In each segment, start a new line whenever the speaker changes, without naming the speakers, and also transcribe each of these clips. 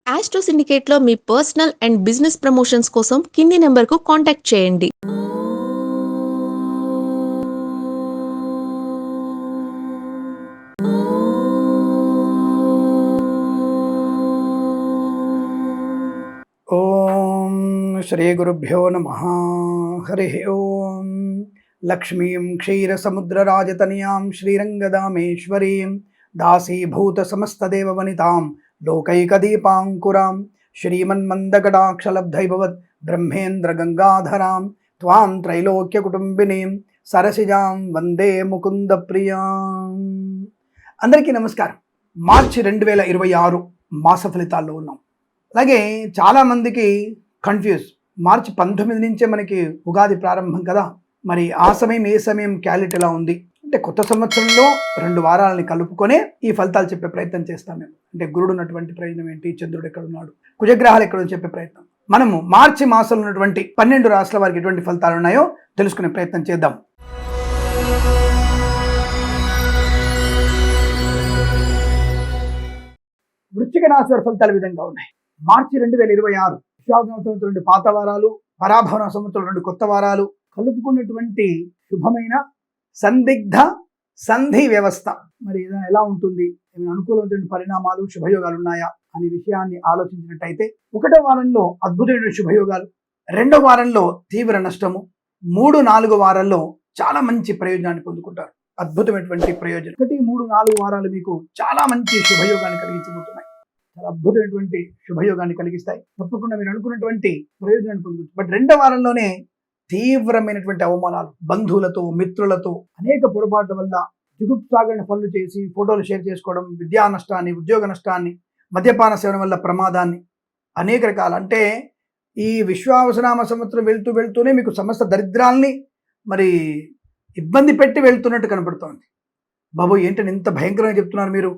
Astro సిండికేట్లో మీ personal and business promotions కోసం కింది నెంబర్కు కాంటాక్ట్ చేయండి.
ఓం శ్రీ గురుభ్యో నమ. హరి ఓం. లక్ష్మీం క్షీరసముద్రరాజతనయాం శ్రీరంగదామేశ్వరీం దాసీభూత సమస్తదేవవనితాం లోకైకదీపాంకురాం శ్రీమన్మందకటాక్షలబ్ధైభవత్ బ్రహ్మేంద్ర గంగాధరాం త్వాం త్రైలోక్యకుటుంబినీం సరసిజాం వందే ముకుంద ప్రియాం. అందరికీ నమస్కారం. మార్చి 2026 మాస ఫలితాల్లో ఉన్నాం. అలాగే చాలామందికి కన్ఫ్యూజ్, మార్చి 19 నుంచే మనకి ఉగాది ప్రారంభం కదా, మరి ఆ సమయం ఏ సమయం క్యాలెండర్ ఎలా ఉంది అంటే కొత్త సంవత్సరంలో 2 వారాలని కలుపుకొనే ఈ ఫలితాలు చెప్పే ప్రయత్నం చేస్తాం మేము. అంటే గురుడు ఉన్నటువంటి ప్రయోజనం ఏంటి, చంద్రుడు ఎక్కడ ఉన్నాడు, కుజగ్రహాలు ఎక్కడ చెప్పే ప్రయత్నం. మనము మార్చి మాసంలో ఉన్నటువంటి 12 రాశుల వారికి ఎటువంటి ఫలితాలు ఉన్నాయో తెలుసుకునే ప్రయత్నం చేద్దాం. వృశ్చిక రాశి వారి ఫలితాలు ఈ విధంగా ఉన్నాయి. మార్చి 2026 విశ్వాస సంవత్సరం 2 పాత వారాలు, పరాభవన సంవత్సరం 2 కొత్త వారాలు కలుపుకున్నటువంటి శుభమైన సందిగ్ధ సంధి వ్యవస్థ. మరి ఎలా ఉంటుంది, ఏమైనా అనుకూలమైన పరిణామాలు శుభయోగాలు ఉన్నాయా అనే విషయాన్ని ఆలోచించినట్టయితే 1వ వారంలో అద్భుతమైన శుభయోగాలు, 2వ వారంలో తీవ్ర నష్టము, 3, 4 వారాల్లో చాలా మంచి ప్రయోజనాన్ని పొందుకుంటారు. అద్భుతమైనటువంటి ప్రయోజనం. 1, 3, 4 వారాలు మీకు చాలా మంచి శుభయోగాన్ని కలిగించబోతున్నాయి. చాలా అద్భుతమైనటువంటి శుభయోగాన్ని కలిగిస్తాయి. తప్పకుండా మీరు అనుకున్నటువంటి ప్రయోజనాన్ని పొందుకోవచ్చు. బట్ 2వ వారంలోనే తీవ్రమైనటువంటి అవమానాలు, బంధువులతో మిత్రులతో అనేక పొరపాట్ల వల్ల జిగుప్సాగరణ పనులు చేసి ఫోటోలు షేర్ చేసుకోవడం, విద్యా నష్టాన్ని, ఉద్యోగ నష్టాన్ని, మద్యపాన సేవన వల్ల ప్రమాదాన్ని, అనేక రకాల అంటే ఈ విశ్వావసనామ సంవత్సరం వెళ్తూనే మీకు సమస్త దరిద్రాల్ని మరి ఇబ్బంది పెట్టి వెళ్తున్నట్టు కనపడుతోంది. బాబు ఏంటని ఇంత భయంకరంగా చెప్తున్నారు మీరు,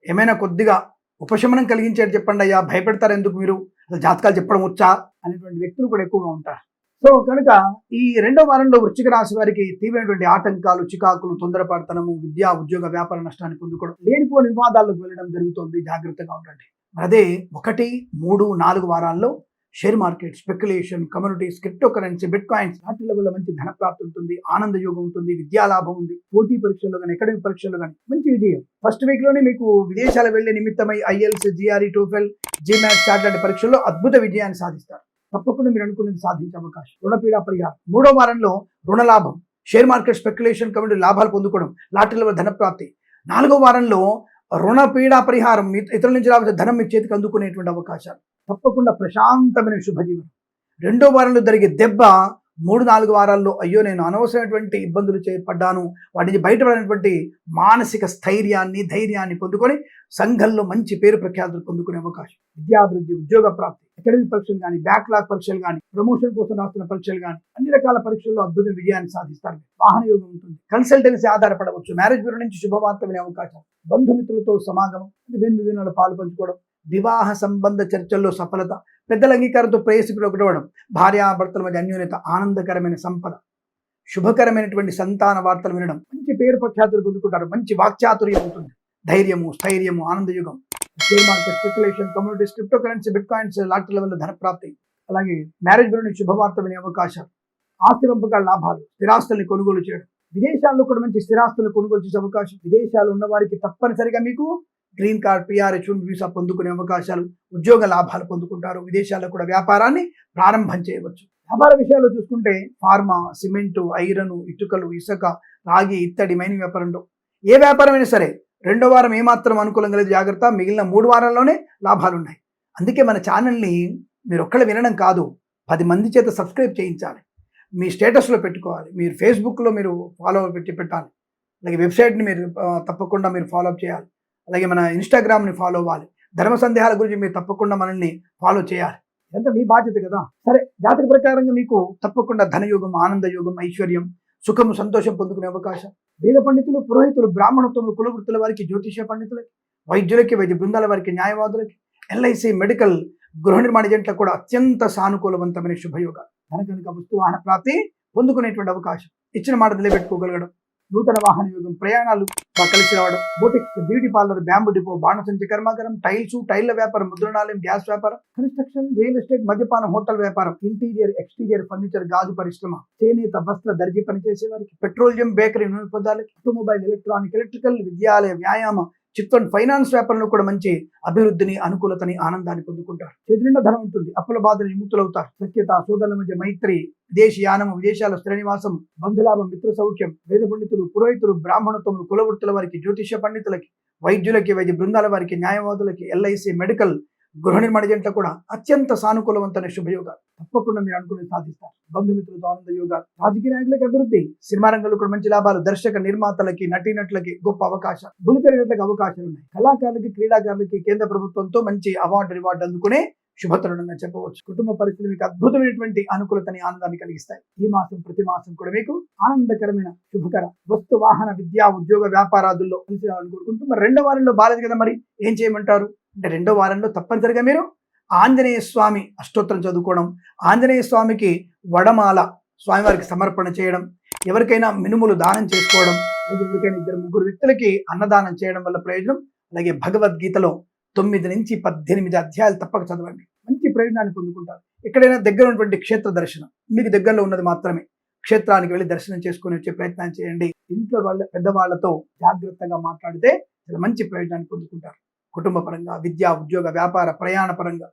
ఏమైనా కొద్దిగా ఉపశమనం కలిగించేది చెప్పండి అయ్యా, భయపెడతారు ఎందుకు మీరు, అసలు జాతకాలు చెప్పడం వచ్చా అనేటువంటి వ్యక్తులు కూడా ఎక్కువగా ఉంటారు. సో కనుక ఈ 2వ వారంలో వృశ్చిక రాశి వారికి తీవ్రమైనటువంటి ఆటంకాలు, చికాకులు, తొందరపాటుతనము, విద్యా ఉద్యోగ వ్యాపార నష్టాన్ని పొందుకోవడం, లేనిపోని వివాదాలకు వెళ్ళడం జరుగుతుంది. జాగ్రత్తగా ఉండండి. అదే 1, 3, 4 వారాల్లో share market, speculation, communities, cryptocurrency, bit coins వాటి వల్ల మంచి ధనప్రాప్తి ఉంటుంది, ఆనంద యోగం ఉంటుంది, విద్యాలాభం ఉంది, పోటీ పరీక్షల్లో కానీ అకాడమిక్ పరీక్షల్లో కానీ మంచి విజయం. ఫస్ట్ వీక్ లోనే మీకు విదేశాలు వెళ్లే నిమిత్తమై ఐఎల్స్, జిఆర్ఈ, టోఫెల్, జిమాట్, చాట్ లాంటి పరీక్షల్లో అద్భుత విజయాన్ని సాధిస్తారు. తప్పకుండా మీరు అనుకున్నది సాధించే అవకాశం. రుణపీడ పరిహారం. 3వ వారంలో రుణలాభం, షేర్ మార్కెట్, స్పెక్యులేషన్, కమ్యూనిటీ లాభాలు పొందుకోవడం, లాటరీల ధనప్రాప్తి. 4వ వారంలో రుణపీడ పరిహారం, ఇతరుల నుంచి రావాల్సిన ధనం మీ చేతికి అందుకునేటువంటి అవకాశాలు. తప్పకుండా ప్రశాంతమైన శుభజీవనం. 2వ వారంలో జరిగే దెబ్బ 3, 4 వారాల్లో అయ్యో నేను అనవసరమైనటువంటి ఇబ్బందులు చేపడ్డాను, వాటి నుంచి బయటపడినటువంటి మానసిక స్థైర్యాన్ని, ధైర్యాన్ని పొందుకొని సంఘంలో మంచి పేరు ప్రఖ్యాతులు పొందుకునే అవకాశం. విద్యాభివృద్ధి, ఉద్యోగ ప్రాప్తి, అకాడమిక్ పరీక్షలు కానీ, బ్యాక్లాగ్ పరీక్షలు కానీ, ప్రమోషన్ కోసం రాస్తున్న పరీక్షలు కానీ అన్ని రకాల పరీక్షల్లో అద్భుత విజయాన్ని సాధిస్తారు. వాహన యోగం ఉంటుంది. కన్సల్టెన్సీ ఆధారపడవచ్చు. మ్యారేజ్ బ్యూరో నుంచి శుభవార్త వినే అవకాశం. బంధుమిత్రులతో సమాగమం, విందులో పాలు పంచుకోవడం, వివాహ సంబంధ చర్చల్లో సఫలత, పెద్దల అంగీకారంతో ప్రేయసికులు ఒకటవడం, భార్యాభర్తల మధ్య అన్యోన్యత, ఆనందకరమైన సంపద, శుభకరమైనటువంటి సంతాన వార్తలు వినడం, మంచి పేరు ప్రఖ్యాతులు పొందుకుంటారు. మంచి వాక్చాతుర్యం ఉంటుంది. ధైర్యము, స్థైర్యము, ఆనందయుగం. Share market, speculation, communities, cryptocurrency, bitcoins, లాటరీల వల్ల ధనప్రాప్తి. అలాగే మ్యారేజ్ బ్యూరో నుంచి శుభవార్త వినే అవకాశం. ఆస్తి పంపకాల లాభాలు, స్థిరాస్తుల్ని కొనుగోలు చేయడం, విదేశాల్లో కూడా మంచి స్థిరాస్తులను కొనుగోలు చేసే అవకాశం. విదేశాలు ఉన్న వారికి తప్పనిసరిగా మీకు green card, PR, H1B visa పొందుకునే అవకాశాలు, ఉద్యోగ లాభాలు పొందుకుంటారు. విదేశాల్లో కూడా వ్యాపారాన్ని ప్రారంభం చేయవచ్చు. వ్యాపార విషయాల్లో చూసుకుంటే ఫార్మా, సిమెంటు, ఐరన్, ఇటుకలు, ఇసుక, రాగి, ఇత్తడి, మైనింగ్ వ్యాపారంలో ఏ వ్యాపారమైనా సరే 2వ వారం ఏమాత్రం అనుకూలంగా లేదు, జాగ్రత్త. మిగిలిన 3 వారాల్లోనే లాభాలు ఉన్నాయి. అందుకే మన ఛానల్ని మీరు ఒక్కళ్ళు వినడం కాదు, 10 మంది చేత సబ్స్క్రైబ్ చేయించాలి, మీ స్టేటస్లో పెట్టుకోవాలి, మీరు ఫేస్బుక్లో మీరు ఫాలో పెట్టాలి, అలాగే వెబ్సైట్ని మీరు తప్పకుండా మీరు ఫాలో చేయాలి, అలాగే మన ఇన్స్టాగ్రామ్ని ఫాలో అవ్వాలి. ధర్మ సందేహాల గురించి మీరు తప్పకుండా మనల్ని ఫాలో చేయాలి. ఇదంతా మీ బాధ్యత కదా. సరే, జాతక ప్రకారంగా మీకు తప్పకుండా ధనయోగం, ఆనంద యోగం, ఐశ్వర్యం, సుఖము, సంతోషం పొందుకునే అవకాశం. వేద పండితులు, పురోహితులు, బ్రాహ్మణోత్తములు, కులవృత్తుల వారికి, జ్యోతిష పండితులకి, వైద్యులకి, వైద్య బృందాల వారికి, న్యాయవాదులకి, ఎల్ఐసి, మెడికల్, గృహ నిర్మాణ ఏజెంట్లకు కూడా అత్యంత సానుకూలవంతమైన శుభయోగాలు. కనుక వస్తు వాహన ప్రాప్తి పొందుకునేటువంటి అవకాశం. ఇచ్చిన మాట నిలబెట్టుకోగలగడం, నూతన వాహన యోగం, ప్రయాణాలు కలిసి రావడం, boutiques, beauty parlour, bamboo depot, బాణసంచి కర్మాగారం, టైల్స్, టైళ్ల వ్యాపారం, ముద్రణాలయం, గ్యాస్ వ్యాపారం, కన్స్ట్రక్షన్, రియల్ ఎస్టేట్, మద్యపానం, హోటల్ వ్యాపారం, ఇంటీరియర్, ఎక్స్టీరియర్ ఫర్నిచర్, గాజు పరిశ్రమ, చేనేత, వస్త్ర, దర్జీ పనిచేసే వారికి, పెట్రోలియం, బేకరీ, నూనె పదార్థాలకి, ఆటోమొబైల్, ఎలక్ట్రానిక్, ఎలక్ట్రికల్, విద్యాలయ, వ్యాయామ, చిట్ ఫండ్, ఫైనాన్స్ వ్యాపారంలో కూడా మంచి అభివృద్ధిని, అనుకూలతని, ఆనందాన్ని పొందుకుంటారు. చేతి నిండా ధనం ఉంటుంది. అప్పుల బాధలు విముక్తులవుతారు. సఖ్యత, సోదరుల మధ్య మైత్రి, విదేశీయానము, విదేశాల స్థిర నివాసం, బంధులాభం, మిత్ర సౌఖ్యం, వేద పండితులు, పురోహితులు, బ్రాహ్మణత్వములు, కులవృత్తుల వారికి, జ్యోతిష పండితులకి, వైద్యులకి, వైద్య బృందాల వారికి, న్యాయవాదులకి, ఎల్ఐసి, మెడికల్, గృహ నిర్మాణ జంట కూడా అత్యంత సానుకూలవంతమైన శుభయోగాలు. తప్పకుండా మీరు అనుకుని సాధిస్తారు. బంధుమిత్రులతో ఆనంద యోగాలు, రాజకీయ నాయకులకి అభివృద్ధి, సినిమా రంగంలో కూడా మంచి లాభాలు, దర్శక నిర్మాతలకి, నటీనటులకి గొప్ప అవకాశాలు, బులితెరగట్లకి అవకాశాలు ఉన్నాయి. కళాకారులకి, క్రీడాకారులకి కేంద్ర ప్రభుత్వంతో మంచి అవార్డు రివార్డు అందుకునే శుభతరుణంగా చెప్పవచ్చు. కుటుంబ పరిస్థితులు మీకు అద్భుతమైనటువంటి అనుకూలతని, ఆనందాన్ని కలిగిస్తాయి. ఈ మాసం ప్రతి మాసం కూడా మీకు ఆనందకరమైన, శుభకర వస్తు, వాహన, విద్యా, ఉద్యోగ, వ్యాపారాదుల్లో కలిసి రావాలని కోరుకుంటూ, మరి రెండో వారంలో బాలేదు కదా, మరి ఏం చేయమంటారు అంటే, రెండో వారంలో తప్పనిసరిగా మీరు ఆంజనేయ స్వామి అష్టోత్తరం చదువుకోవడం, ఆంజనేయ స్వామికి వడమాల స్వామివారికి సమర్పణ చేయడం, ఎవరికైనా మినుములు దానం చేసుకోవడం, ఎవరికైనా 2-3 వ్యక్తులకి అన్నదానం చేయడం వల్ల ప్రయోజనం. అలాగే భగవద్గీతలో 9 నుంచి 18 అధ్యాయాలు తప్పక చదవండి. మంచి ప్రయోజనాన్ని పొందుకుంటారు. ఎక్కడైనా దగ్గర ఉన్నటువంటి క్షేత్ర దర్శనం, మీకు దగ్గరలో ఉన్నది మాత్రమే, క్షేత్రానికి వెళ్ళి దర్శనం చేసుకుని వచ్చే ప్రయత్నం చేయండి. ఇంట్లో పెద్దవాళ్లతో జాగ్రత్తగా మాట్లాడితే మంచి ప్రయోజనాన్ని పొందుకుంటారు. కుటుంబ పరంగా, విద్యా, ఉద్యోగ, వ్యాపార, ప్రయాణ పరంగా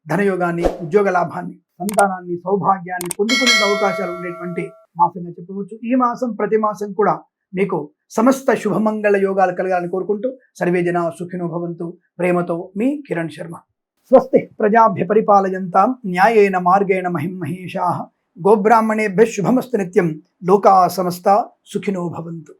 ధనయోగాన్ని, ఉద్యోగ లాభాన్ని, సంతానాన్ని, సౌభాగ్యాన్ని పొందుకునే అవకాశాలు ఉండేటువంటి మాసంగా చెప్పవచ్చు. ఈ మాసం ప్రతి మాసం కూడా మీకు సమస్త శుభమంగళ యోగాలు కలగాలని కోరుకుంటూ, సర్వే జనా సుఖినో భవంతు. ప్రేమతో మీ కిరణ్ శర్మ. స్వస్తి ప్రజాభ్య పరిపాలయంతాం న్యాయేన మార్గేణ మహిమహేషాః. గోబ్రాహ్మణేభ్యః శుభమస్తు నిత్యం. లోకా సమస్తా సుఖినో భవంతు.